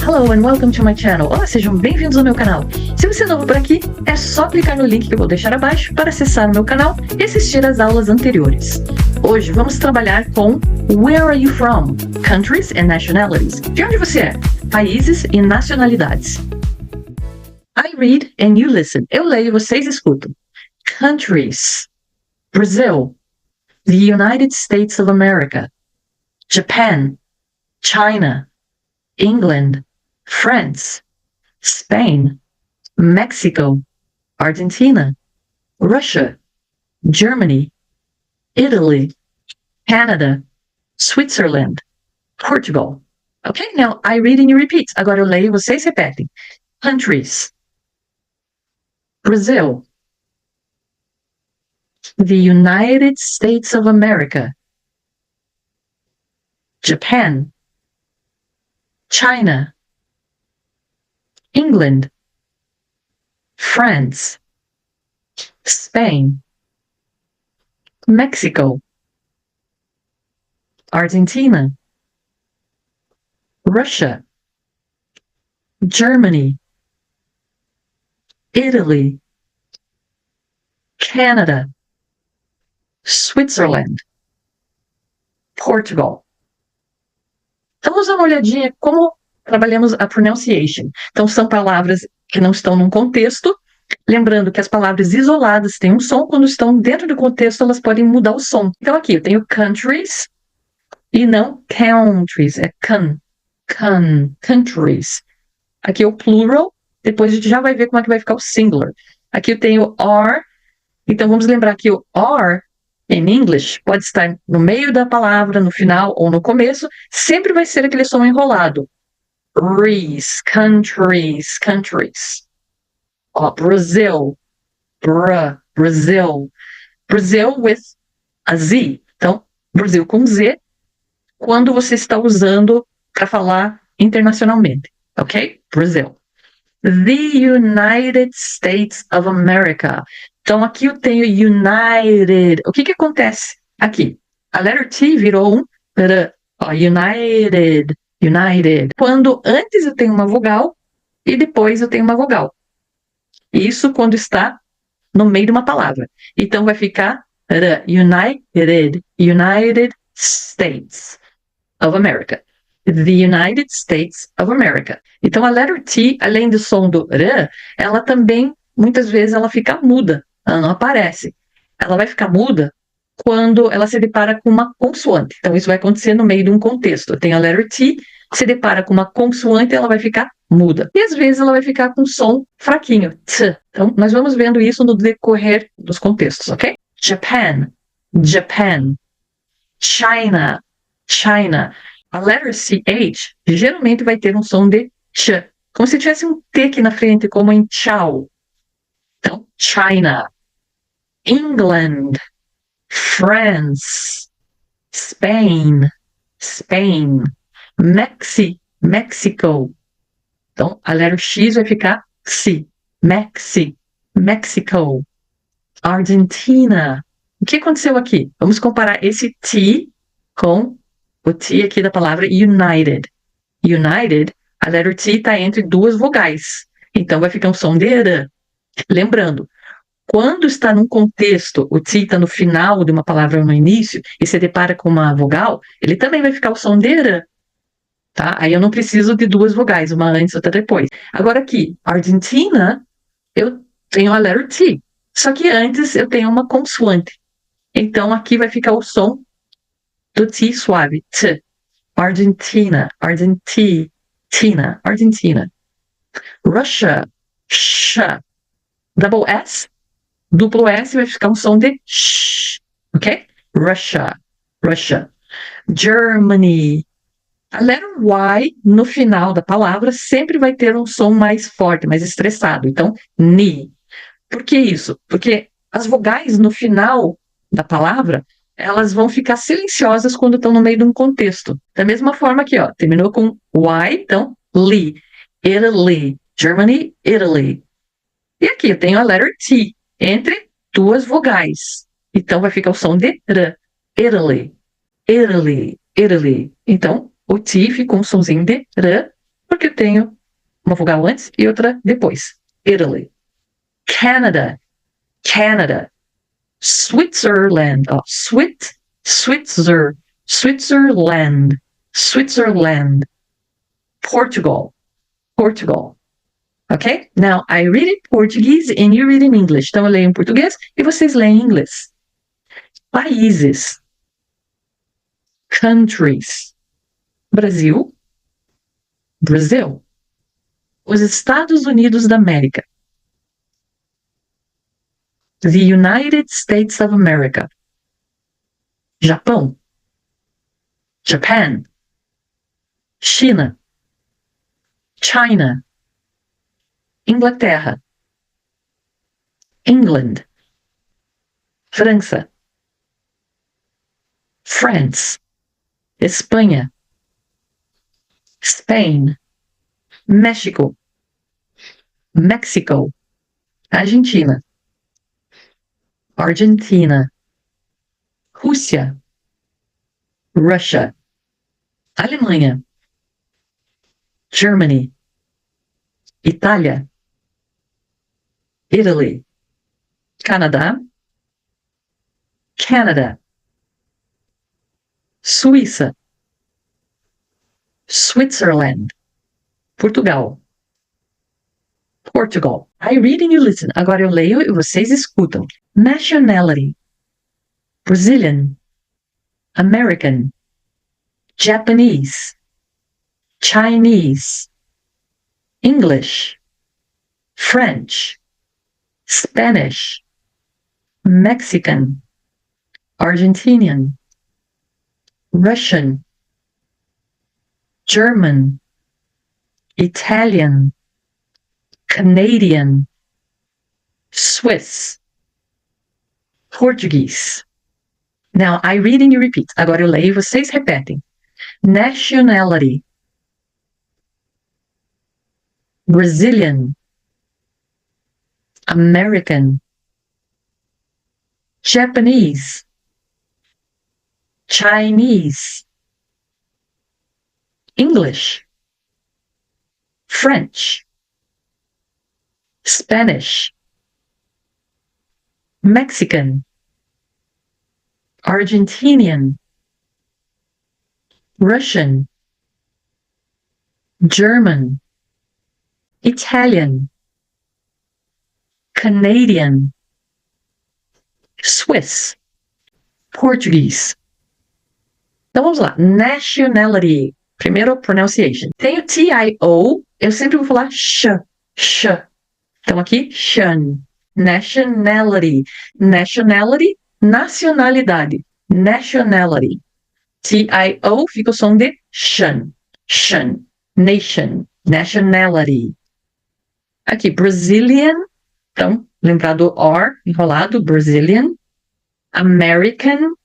Hello and welcome to my channel. Olá, sejam bem-vindos ao meu canal. Se você é novo por aqui, é só clicar no link que eu vou deixar abaixo para acessar o meu canal e assistir às aulas anteriores. Hoje vamos trabalhar com Where are you from? Countries and nationalities. De onde você é? Países e nacionalidades. I read and you listen. Eu leio e vocês escutam. Countries. Brazil. The United States of America. Japan. China. England, France, Spain, Mexico, Argentina, Russia, Germany, Italy, Canada, Switzerland, Portugal. Okay, now I read and you repeat. Agora eu leio e vocês repetem. Countries. Brazil. The United States of America. Japan. China, England, France, Spain, Mexico, Argentina, Russia, Germany, Italy, Canada, Switzerland, Portugal. Então, vamos dar uma olhadinha como trabalhamos a pronunciation. Então, são palavras que não estão num contexto. Lembrando que as palavras isoladas têm um som, quando estão dentro do contexto, elas podem mudar o som. Então, aqui eu tenho countries e não countries, é countries. Aqui é o plural, depois a gente já vai ver como é que vai ficar o singular. Aqui eu tenho are, então vamos lembrar que o are em English pode estar no meio da palavra, no final ou no começo, sempre vai ser aquele som enrolado. Countries. Ó, Brazil, Brazil. Brazil with a Z. Então, Brasil com Z, quando você está usando para falar internacionalmente, ok? Brazil. The United States of America. Então, aqui eu tenho United. O que acontece aqui? A letra T virou um R. Ó, United. Quando antes eu tenho uma vogal e depois eu tenho uma vogal. Isso quando está no meio de uma palavra. Então, vai ficar R. United States of America. The United States of America. Então, a letra T, além do som do R, ela também, muitas vezes, ela fica muda. Ela não aparece. Ela vai ficar muda quando ela se depara com uma consoante. Então, isso vai acontecer no meio de um contexto. Tem a letra T, se depara com uma consoante, ela vai ficar muda. E, às vezes, ela vai ficar com som fraquinho. T. Então, nós vamos vendo isso no decorrer dos contextos, ok? Japan. China. A letra CH geralmente vai ter um som de ch, como se tivesse um T aqui na frente, como em tchau. Então, China, England, France, Spain, Mexico. Então, a letra X vai ficar XI, Mexico, Argentina. O que aconteceu aqui? Vamos comparar esse T com o T aqui da palavra United. United, a letra T está entre duas vogais. Então, vai ficar um som de R. Lembrando, quando está num contexto, o T está no final de uma palavra ou no início, e se depara com uma vogal, ele também vai ficar o som de R. Tá? Aí eu não preciso de duas vogais, uma antes e outra depois. Agora aqui, Argentina, eu tenho a letra T. Só que antes eu tenho uma consoante. Então, aqui vai ficar o som do T suave, T. Argentina. Russia, sh. Double S, duplo S vai ficar um som de sh, ok? Russia. Germany. A letra Y no final da palavra sempre vai ter um som mais forte, mais estressado. Então, ni. Por que isso? Porque as vogais no final da palavra, elas vão ficar silenciosas quando estão no meio de um contexto. Da mesma forma aqui, ó, terminou com Y, então, li. Italy. Germany, Italy. E aqui eu tenho a letra T entre duas vogais. Então, vai ficar o som de R. Italy. Então, o T ficou um somzinho de R porque eu tenho uma vogal antes e outra depois. Italy. Canada. Canada. Switzerland. Oh, Switzerland. Switzerland. Portugal. Portugal. Ok? Now, I read in Portuguese and you read in English. Então, eu leio em português e vocês leem em inglês. Países. Countries. Brasil. Brasil. Os Estados Unidos da América. The United States of America. Japão. Japan. China. China. Inglaterra. England. França. France. Espanha. Spain. México. Mexico. Argentina. Argentina. Rússia. Russia. Alemanha. Germany. Itália. Italy. Canadá. Canada. Suíça. Switzerland. Portugal. Portugal. I read and you listen. Agora eu leio e vocês escutam. Nationality. Brazilian. American. Japanese. Chinese. English. French. Spanish. Mexican. Argentinian. Russian. German. Italian. Canadian. Swiss. Portuguese. Now, I read and you repeat. Agora eu leio e vocês repetem. Nationality. Brazilian. American. Japanese. Chinese. English. French. Spanish. Mexican. Argentinian. Russian. German. Italian. Canadian. Swiss. Portuguese. Então vamos lá. Nationality. Primeiro, pronunciation. Tem o T-I-O. Eu sempre vou falar sh. Então aqui, shun. Nationality. Nationality, nacionalidade. Nationality. T-I-O fica o som de shun. Shun. Nation. Nationality. Aqui, Brazilian. Então, lembrar do R enrolado. Brazilian. American.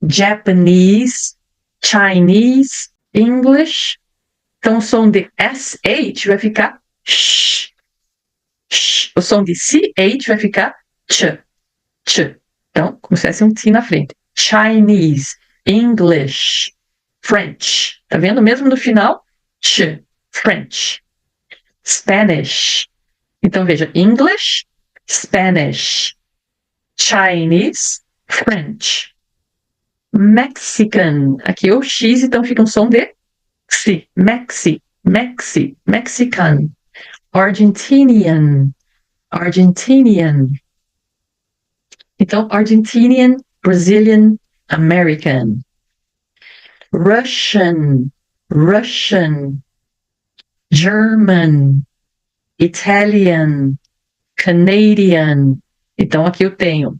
Japanese. Chinese. English. Então, o som de SH vai ficar sh. O som de CH vai ficar ch. Então, como se fosse um T na frente. Chinese, English, French. Tá vendo? Mesmo no final, ch. French. Spanish. Então, veja. English, Spanish, Chinese, French. Mexican. Aqui o X, então fica um som de X. Mexican. Argentinian. Então, Argentinian, Brazilian, American. Russian. German. Italian. Canadian. Então, aqui eu tenho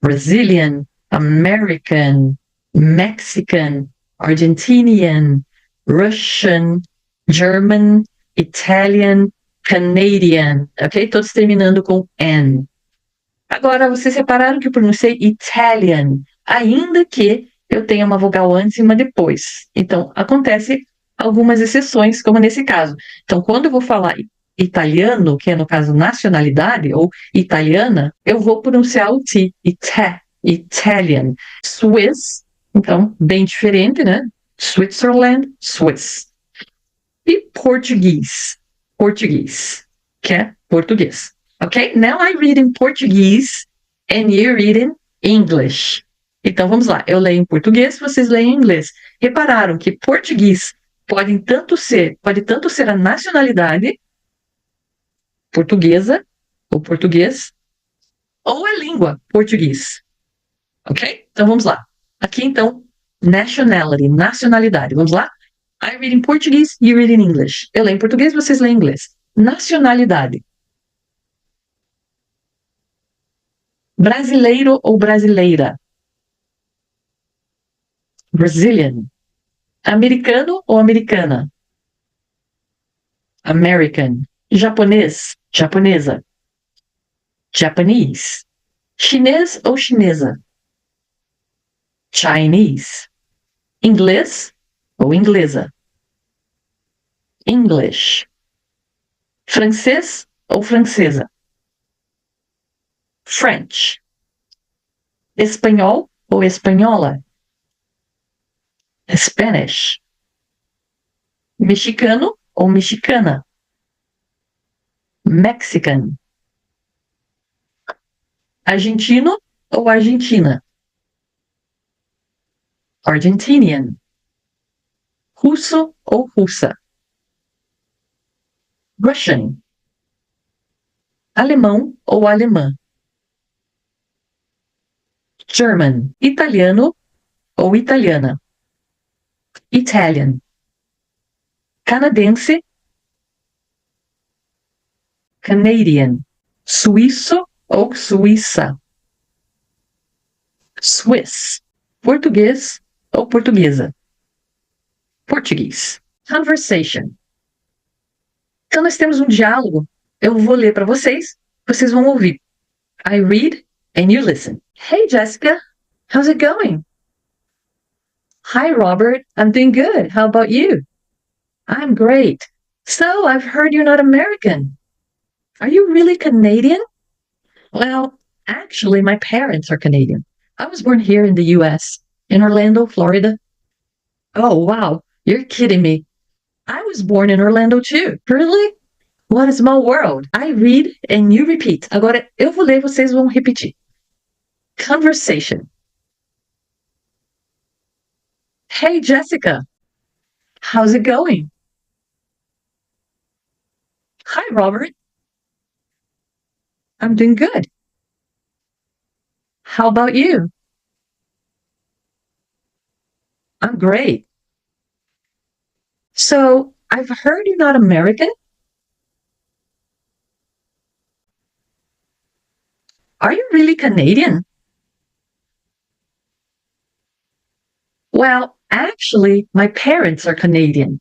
Brazilian, American, Mexican, Argentinian, Russian, German, Italian, Canadian, ok? Todos terminando com N. Agora, vocês repararam que eu pronunciei Italian, ainda que eu tenha uma vogal antes e uma depois. Então, acontece algumas exceções, como nesse caso. Então, quando eu vou falar italiano, que é no caso nacionalidade, ou italiana, eu vou pronunciar o T, Italian. Swiss, então, bem diferente, né? Switzerland, Swiss. E Portuguese. Portuguese. Que é português. Ok? Now I read in Portuguese and you read in English. Então vamos lá. Eu leio em português, vocês leem em inglês. Repararam que português pode tanto ser a nacionalidade portuguesa ou português ou a língua português. Ok? Então vamos lá. Aqui então, nationality, nacionalidade. Vamos lá? I read in Portuguese, you read in English. Eu leio em português, vocês leem em inglês. Nacionalidade. Brasileiro ou brasileira? Brazilian. Americano ou americana? American. Japonês, japonesa. Japanese. Chinês ou chinesa? Chinese. Inglês ou inglesa? English. Francês ou francesa? French. Espanhol ou espanhola? Spanish. Mexicano ou mexicana? Mexican. Argentino ou argentina? Argentinian. Russo ou russa? Russian. Alemão ou alemã? German. Italiano ou italiana? Italian. Canadense. Canadian. Suíço ou suíça? Swiss. Português ou portuguesa? Português. Conversation. Então nós temos um diálogo. Eu vou ler para vocês, vocês vão ouvir. I read and you listen. Hey Jessica, how's it going? Hi Robert, I'm doing good. How about you? I'm great. So I've heard you're not American. Are you really Canadian? Well, actually my parents are Canadian. I was born here in the US, in Orlando, Florida. Oh wow, you're kidding me. I was born in Orlando too. Really? What a small world. I read and you repeat. Agora eu vou ler e vocês vão repetir. Conversation. Hey Jessica, how's it going? Hi Robert. I'm doing good. How about you? I'm great. So, I've heard you're not American. Are you really Canadian? Well, actually, my parents are Canadian.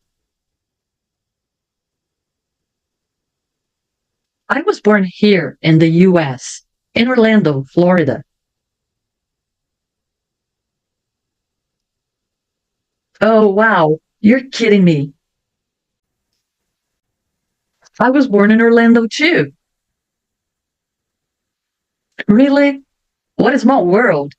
I was born here in the US, in Orlando, Florida. Oh, wow, you're kidding me. I was born in Orlando too. Really? What a small world.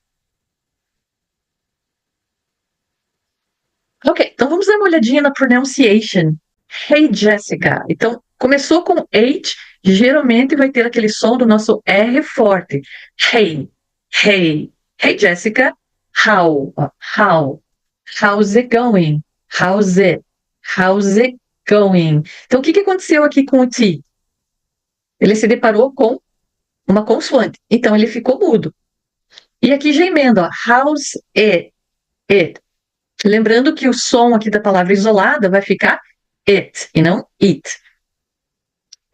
Ok, então vamos dar uma olhadinha na pronunciation. Hey Jessica. Então, começou com H, geralmente vai ter aquele som do nosso R forte. Hey, hey. Hey Jessica, how? How's it going? How's it going? Então, o que aconteceu aqui com o T? Ele se deparou com uma consoante. Então, ele ficou mudo. E aqui já emenda, ó, how's it? Lembrando que o som aqui da palavra isolada vai ficar it e não it.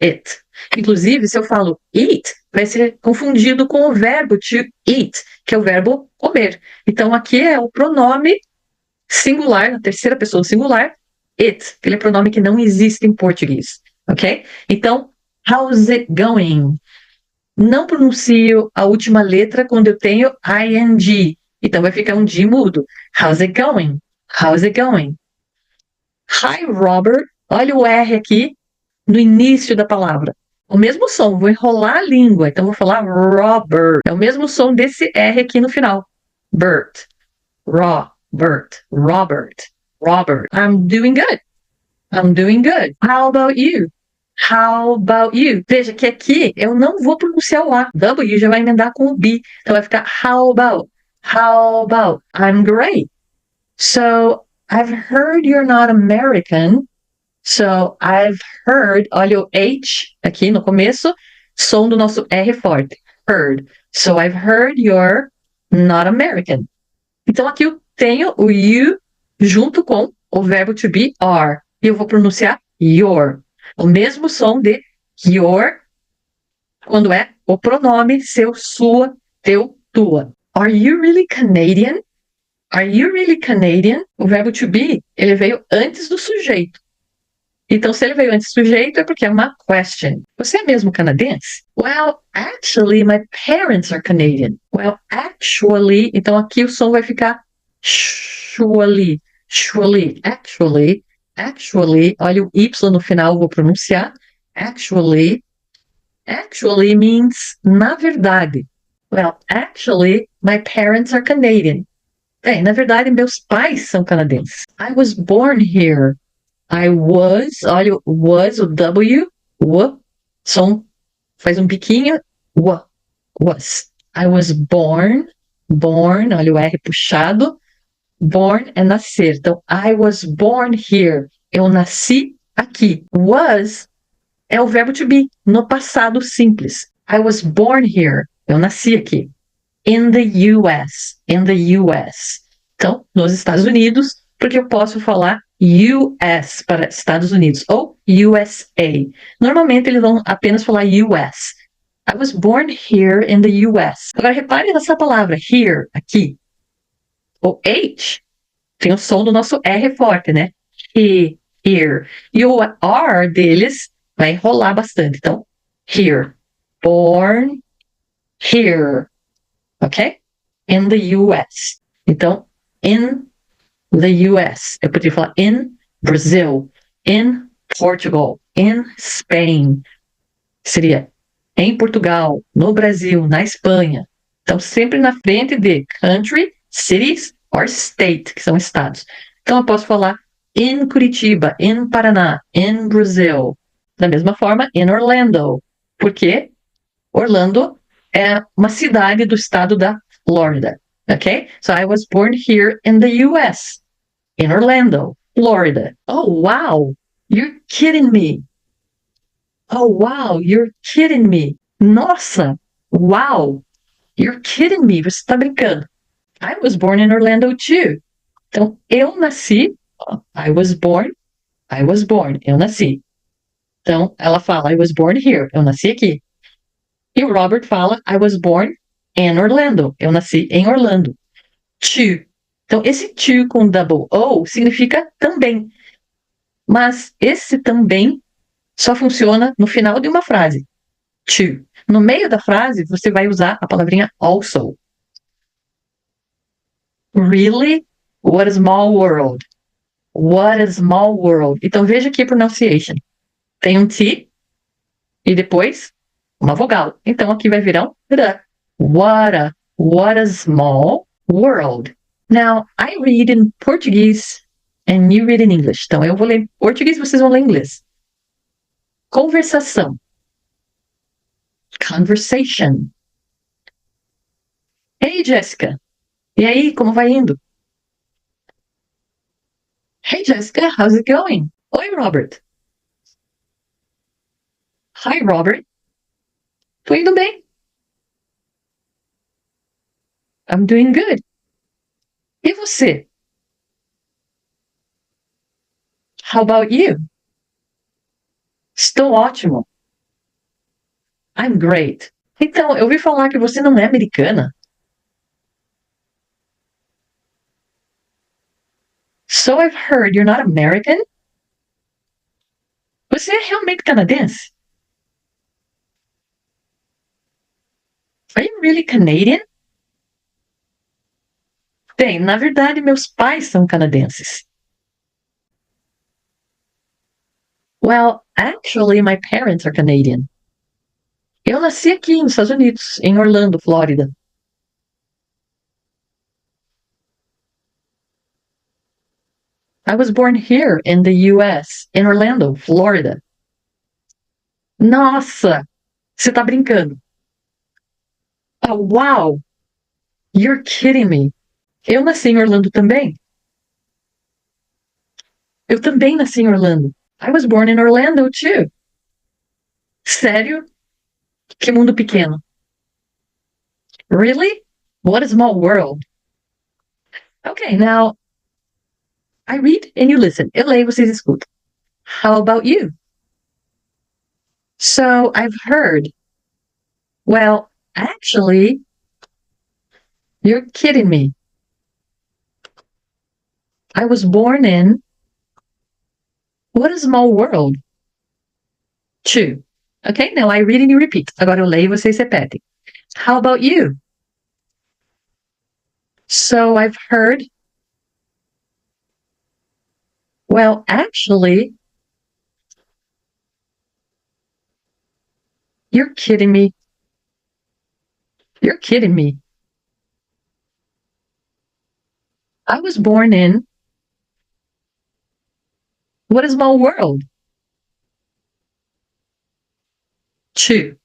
It. Inclusive, se eu falo eat, vai ser confundido com o verbo to eat, que é o verbo comer. Então, aqui é o pronome singular, na terceira pessoa do singular, it. Ele é pronome que não existe em português. Ok? Então, how's it going? Não pronuncio a última letra quando eu tenho ing. Então, vai ficar um D mudo. How's it going? How's it going? Hi, Robert. Olha o R aqui no início da palavra. O mesmo som, vou enrolar a língua. Então, vou falar Robert. É o mesmo som desse R aqui no final. Bert. Robert. I'm doing good. I'm doing good. How about you? How about you? Veja que aqui eu não vou pronunciar o A. W já vai emendar com o B. Então vai ficar how about? How about? I'm great. So, I've heard you're not American. So, I've heard, olha o H aqui no começo, som do nosso R forte. Heard. So, I've heard you're not American. Então, aqui eu tenho o you junto com o verbo to be are. E eu vou pronunciar your. O mesmo som de your quando é o pronome seu, sua, teu, tua. Are you really Canadian? Are you really Canadian? O verbo to be, ele veio antes do sujeito. Então, se ele veio antes do sujeito, é porque é uma question. Você é mesmo canadense? Well, actually, my parents are Canadian. Well, actually, então aqui o som vai ficar surely, surely, actually, olha o Y no final, vou pronunciar. Actually means na verdade. Well, actually, my parents are Canadian. Bem, na verdade, meus pais são canadenses. I was born here. I was, olha o was, o W, som faz um biquinho, was. I was born, olha o R puxado, born é nascer. Então, I was born here. Eu nasci aqui. Was é o verbo to be, no passado simples. I was born here. Eu nasci aqui. In the US. Então, nos Estados Unidos, porque eu posso falar US para Estados Unidos ou USA. Normalmente eles vão apenas falar US. I was born here in the US. Agora repare nessa palavra here, aqui. O H tem o som do nosso R forte, né? Here. E o R deles vai enrolar bastante. Então, here. Born here. Ok? In the US. Então, in the US. Eu poderia falar in Brazil, in Portugal, in Spain. Seria em Portugal, no Brasil, na Espanha. Então, sempre na frente de country, cities or state, que são estados. Então, eu posso falar in Curitiba, in Paraná, in Brazil. Da mesma forma, in Orlando, porque Orlando é uma cidade do estado da Florida. Okay? So I was born here in the US, in Orlando, Florida. Oh, wow. You're kidding me. Oh, wow. You're kidding me. Nossa. Wow. You're kidding me. Você está brincando. I was born in Orlando too. Então, eu nasci. I was born. Eu nasci. Então, ela fala, I was born here. Eu nasci aqui. E o Robert fala, I was born in Orlando. Eu nasci em Orlando. To. Então, esse to com double O significa também. Mas esse também só funciona no final de uma frase. To. No meio da frase, você vai usar a palavrinha also. Really? What a small world. What a small world. Então, veja aqui a pronunciation. Tem um T e depois uma vogal. Então, aqui vai virar um R. What a small world. Now, I read in Portuguese and you read in English. Então, eu vou ler em português e vocês vão ler em inglês. Conversação. Conversation. Hey, Jessica. E aí, como vai indo? Hey, Jessica, how's it going? Oi, Robert. Hi, Robert. Tô indo bem. I'm doing good. E você? How about you? Estou ótimo. I'm great. Então, eu ouvi falar que você não é americana. So I've heard you're not American? Você é realmente canadense? Are you really Canadian? Bem, na verdade, meus pais são canadenses. Well, actually, my parents are Canadian. Eu nasci aqui nos Estados Unidos, em Orlando, Flórida. I was born here in the US, in Orlando, Florida. Nossa, você tá brincando. Oh, wow, you're kidding me. Eu nasci em Orlando também. Eu também nasci em Orlando. I was born in Orlando too. Sério? Que mundo pequeno. Really? What a small world. Okay, now I read and you listen. Eu leio, vocês escutam. How about you? So I've heard. Well, actually, you're kidding me. I was born in. What a small world. Two. Okay, now I read and you repeat. Agora eu leio e vocês repetem. How about you? So I've heard. Well, actually, you're kidding me. You're kidding me. I was born in. What a small world. Two.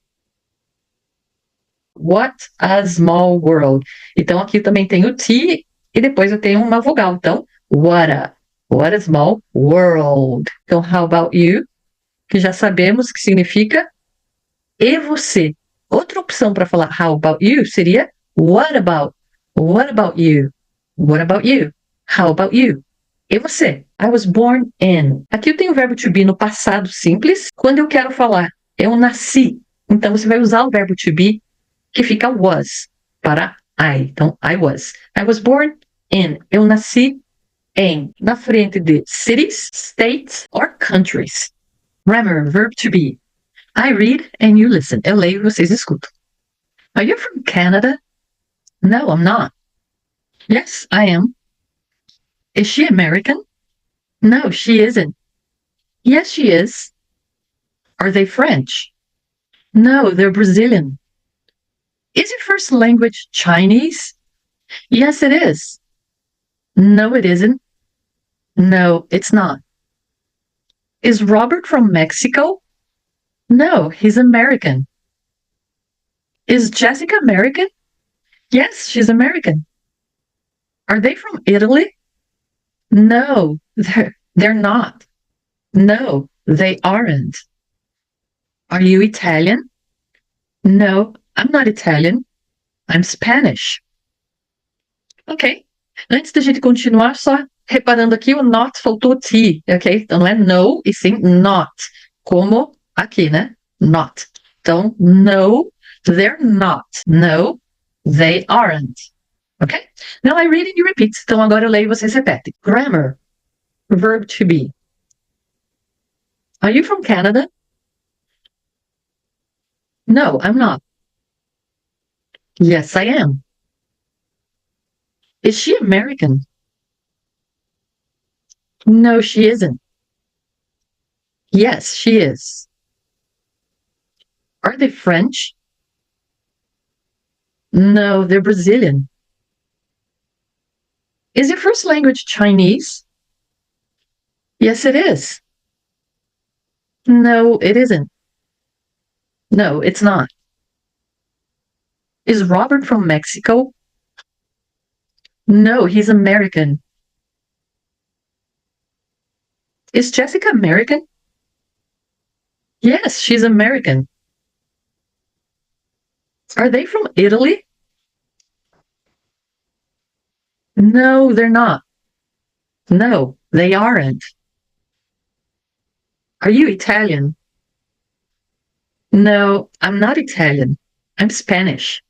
What a small world. Então aqui também tem o T e depois eu tenho uma vogal. Então, what a small world. Então, how about you? Que já sabemos que significa e você. Outra opção para falar how about you seria what about? What about you? What about you? How about you? E você? I was born in. Aqui eu tenho o verbo to be no passado simples. Quando eu quero falar eu nasci, então você vai usar o verbo to be que fica was para I. Então, I was born in. Eu nasci em. Na frente de cities, states or countries. Grammar, verb to be. I read and you listen. Eu leio e vocês escutam. Are you from Canada? No, I'm not. Yes, I am. Is she American? No, she isn't. Yes, she is. Are they French? No, they're Brazilian. Is your first language Chinese? Yes, it is. No, it isn't. No, it's not. Is Robert from Mexico? No, he's American. Is Jessica American? Yes, she's American. Are they from Italy? No, they're not. No, they aren't. Are you Italian? No, I'm not Italian. I'm Spanish. Ok. Antes da gente continuar, só reparando aqui, o not faltou T, ok? Então não é no, e sim not. Como aqui, né? Not. Então, no, they're not. No, they aren't. Ok? Now I read and you repeat. Então agora eu leio e vocês repetem. Grammar. Verb to be. Are you from Canada? No, I'm not. Yes, I am. Is she American? No, she isn't. Yes, she is. Are they French? No, they're Brazilian. Is your first language Chinese? Yes, it is. No, it isn't. No, it's not. Is Robert from Mexico? No, he's American. Is Jessica American? Yes, she's American. Are they from Italy? No, they're not. No, they aren't. Are you Italian? No, I'm not Italian. I'm Spanish.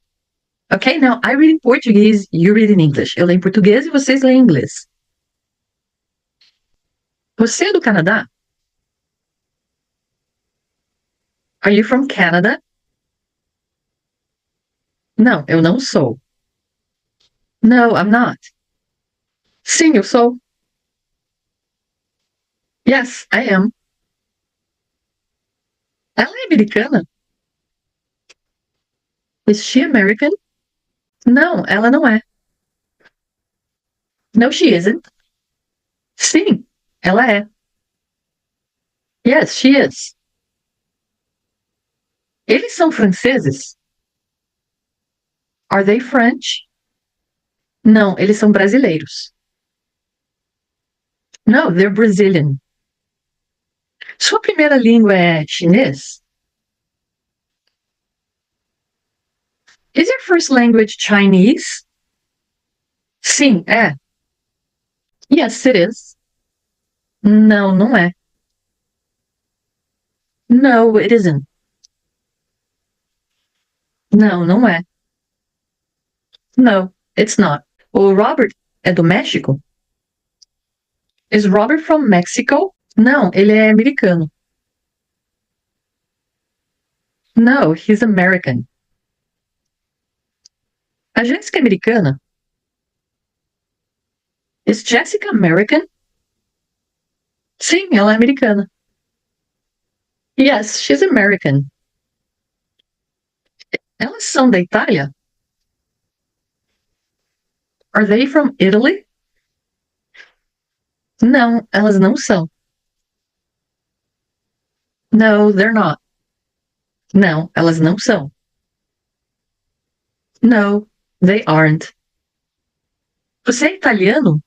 Okay, now I read in Portuguese, you read in English. Eu leio em português e vocês leem em inglês. Você é do Canadá? Are you from Canada? Não, eu não sou. No, I'm not. Sim, eu sou. Yes, I am. Ela é americana? Is she American? Não, ela não é. No, she isn't. Sim, ela é. Yes, she is. Eles são franceses? Are they French? Não, eles são brasileiros. No, they're Brazilian. Sua primeira língua é chinês? Is your first language Chinese? Sim, é. Yes, it is. Não, não é. No, it isn't. Não, não é. No, it's not. O Robert é do México? Is Robert from Mexico? Não, ele é americano. No, he's American. A Jéssica é americana? Is Jessica American? Sim, ela é americana. Yes, she's American. Elas são da Itália? Are they from Italy? Não, elas não são. No, they're not. Não, elas não são. No, they aren't. Você é italiano?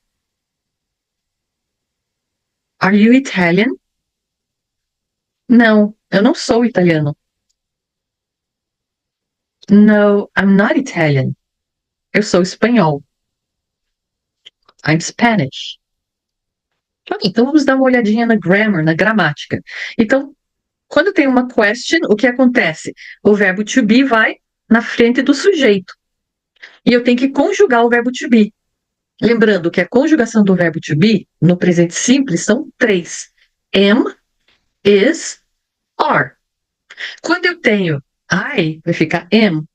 Are you Italian? Não, eu não sou italiano. No, I'm not Italian. Eu sou espanhol. I'm Spanish. Ok, então vamos dar uma olhadinha na grammar, na gramática. Então, quando tem uma question, o que acontece? O verbo to be vai na frente do sujeito. E eu tenho que conjugar o verbo to be. Lembrando que a conjugação do verbo to be, no presente simples, são 3. Am, is, are. Quando eu tenho I, vai ficar am.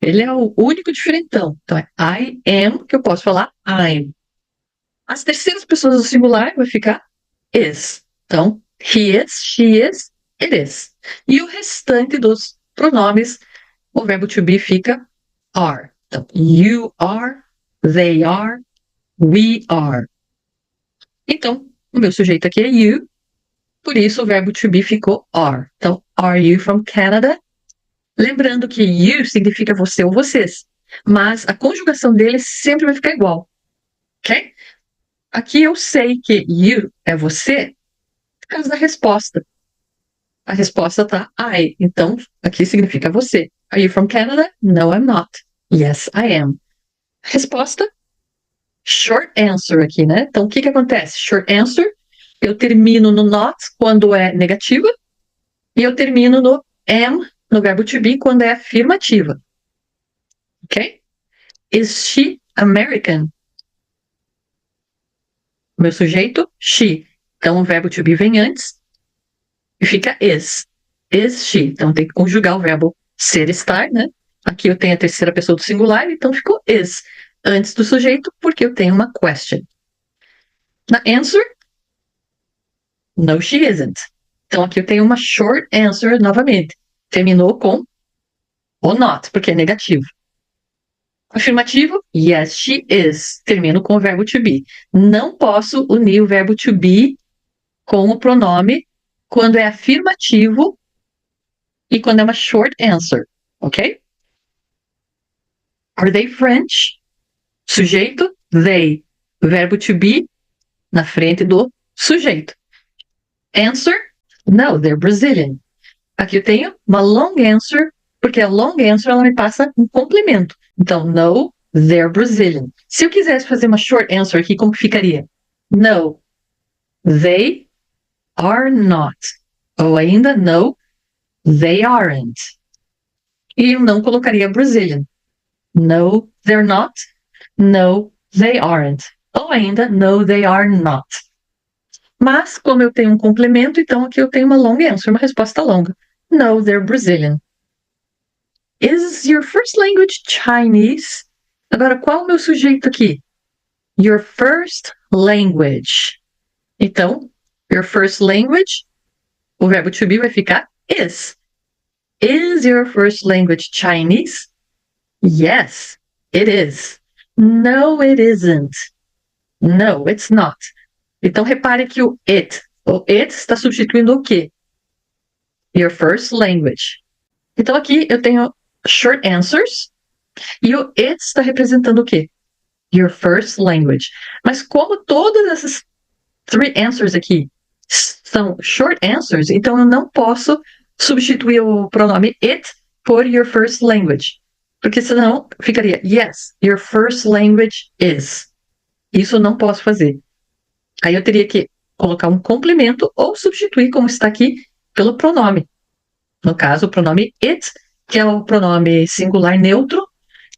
Ele é o único diferentão. Então é I am, que eu posso falar I'm. As terceiras pessoas do singular vai ficar is. Então, he is, she is, it is. E o restante dos pronomes, o verbo to be fica are. Então, you are, they are, we are. Então, o meu sujeito aqui é you, por isso o verbo to be ficou are. Então, are you from Canada? Lembrando que you significa você ou vocês, mas a conjugação dele sempre vai ficar igual, ok? Aqui eu sei que you é você por causa da resposta. A resposta tá I, então aqui significa você. Are you from Canada? No, I'm not. Yes, I am. Resposta, short answer aqui, né? Então o que acontece? Short answer, eu termino no not quando é negativa e eu termino no am, no verbo to be, quando é afirmativa. Ok? Is she American? O meu sujeito, she. Então o verbo to be vem antes e fica is. Is she. Então tem que conjugar o verbo ser, estar, né? Aqui eu tenho a terceira pessoa do singular, então ficou is antes do sujeito, porque eu tenho uma question. Na answer, no, she isn't. Então aqui eu tenho uma short answer novamente. Terminou com o not, porque é negativo. Afirmativo, yes, she is. Termino com o verbo to be. Não posso unir o verbo to be com o pronome quando é afirmativo e quando é uma short answer, ok? Are they French? Sujeito, they. Verbo to be na frente do sujeito. Answer, no, they're Brazilian. Aqui eu tenho uma long answer, porque a long answer ela me passa um complemento. Então, no, they're Brazilian. Se eu quisesse fazer uma short answer aqui, como ficaria? No, they are not. Ou ainda, no, they aren't. E eu não colocaria Brazilian. No, they're not. No, they aren't. Ou ainda, no, they are not. Mas, como eu tenho um complemento, então aqui eu tenho uma long answer, uma resposta longa. No, they're Brazilian. Is your first language Chinese? Agora, qual é o meu sujeito aqui? Your first language. Então, your first language, o verbo to be vai ficar is. Is your first language Chinese? Yes, it is. No, it isn't. No, it's not. Então, repare que o it está substituindo o quê? Your first language. Então, aqui eu tenho short answers e o it está representando o quê? Your first language. Mas como todas essas three answers aqui são short answers, então eu não posso substituir o pronome it por your first language. Porque senão ficaria yes, your first language is. Isso eu não posso fazer. Aí eu teria que colocar um complemento ou substituir, como está aqui, pelo pronome. No caso, o pronome it, que é o pronome singular neutro,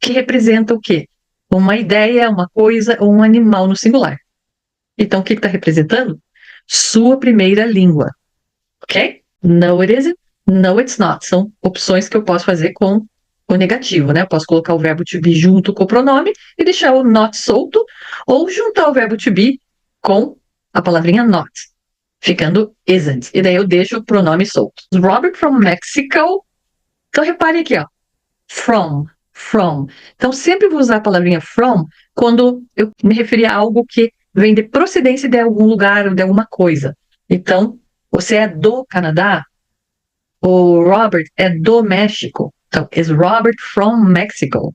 que representa o quê? Uma ideia, uma coisa ou um animal no singular. Então, o que está representando? Sua primeira língua. Ok? No, it isn't. No, it's not. São opções que eu posso fazer com o negativo, né? Eu posso colocar o verbo to be junto com o pronome e deixar o not solto, ou juntar o verbo to be com a palavrinha not, ficando isn't. E daí eu deixo o pronome solto. Robert from Mexico. Então, repare aqui, ó. From. Então, sempre vou usar a palavrinha from quando eu me referir a algo que vem de procedência de algum lugar ou de alguma coisa. Então, você é do Canadá? O Robert é do México. Então, is Robert from Mexico?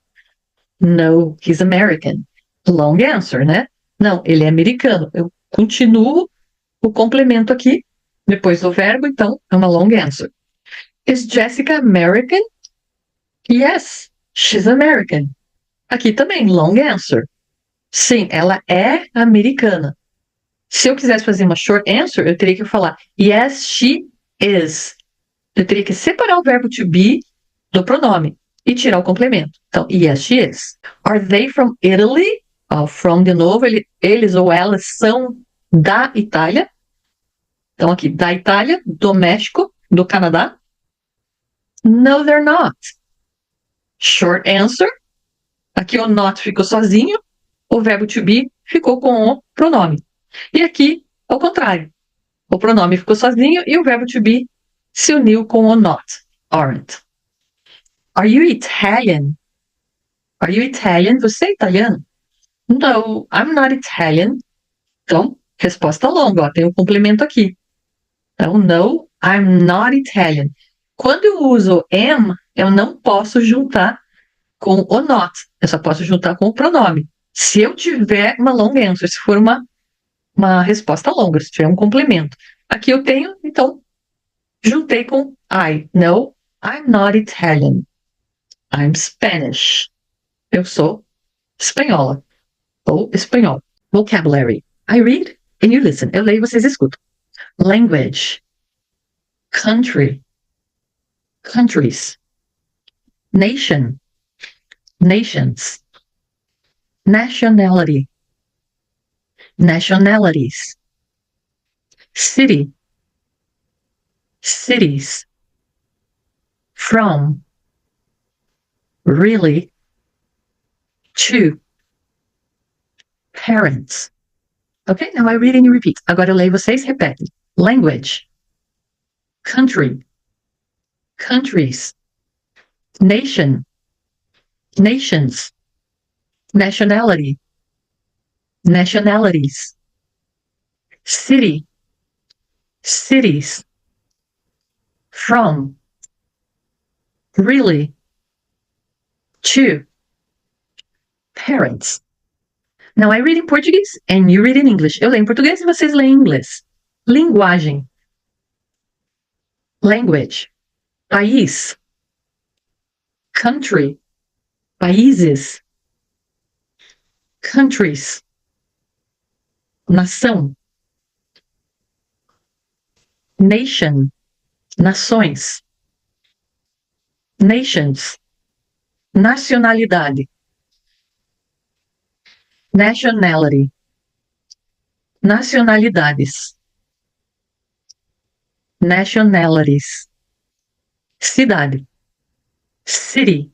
No, he's American. Long answer, né? Não, ele é americano. Eu continuo o complemento aqui, depois do verbo, então é uma long answer. Is Jessica American? Yes, she's American. Aqui também, long answer. Sim, ela é americana. Se eu quisesse fazer uma short answer, eu teria que falar yes, she is. Eu teria que separar o verbo to be do pronome e tirar o complemento. Então, yes, she is. Are they from Italy? From, de novo, eles ou elas são da Itália. Então, aqui, da Itália, do México, do Canadá. No, they're not. Short answer. Aqui o not ficou sozinho, o verbo to be ficou com o pronome. E aqui, ao contrário. O pronome ficou sozinho e o verbo to be se uniu com o not. Aren't. Are you Italian? Are you Italian? Você é italiano? No, I'm not Italian. Então, resposta longa, ó, tem um complemento aqui. Então, no, I'm not Italian. Quando eu uso am, eu não posso juntar com o not. Eu só posso juntar com o pronome. Se eu tiver uma long answer, se for uma resposta longa, se tiver um complemento. Aqui eu tenho, então, juntei com I. No, I'm not Italian. I'm Spanish. Eu sou espanhola. Ou espanhol. Vocabulary. I read and you listen. Eu leio e vocês escutam. Language. Country. Countries. Nation. Nations. Nationality. Nationalities. City. Cities. From. Really. To. Parents. Okay, now I read and you repeat. Agora eu leio e vocês repetem. Language. Country. Countries. Nation. Nations. Nationality. Nationalities. City. Cities. From. Really. To. Parents. Now I read in Portuguese and you read in English. Eu leio em português e vocês leem em inglês. Linguagem. Language. País. Country. Países. Countries. Nação. Nation. Nações. Nations. Nacionalidade. Nationality. Nacionalidades. Nationalities. Cidade. City.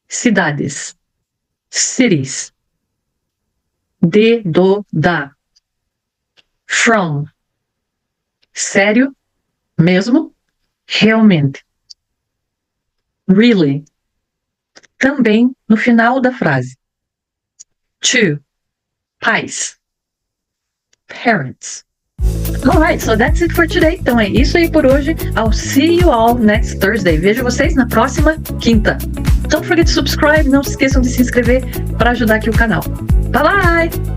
Cidades. Cities. De, do, da. From. Sério? Mesmo? Realmente. Really. Também no final da frase. To. Pais. parents. Alright, so that's it for today. Então é isso aí por hoje. I'll see you all next Thursday. Vejo vocês na próxima quinta. Don't forget to subscribe. Não se esqueçam de se inscrever para ajudar aqui o canal. Bye bye!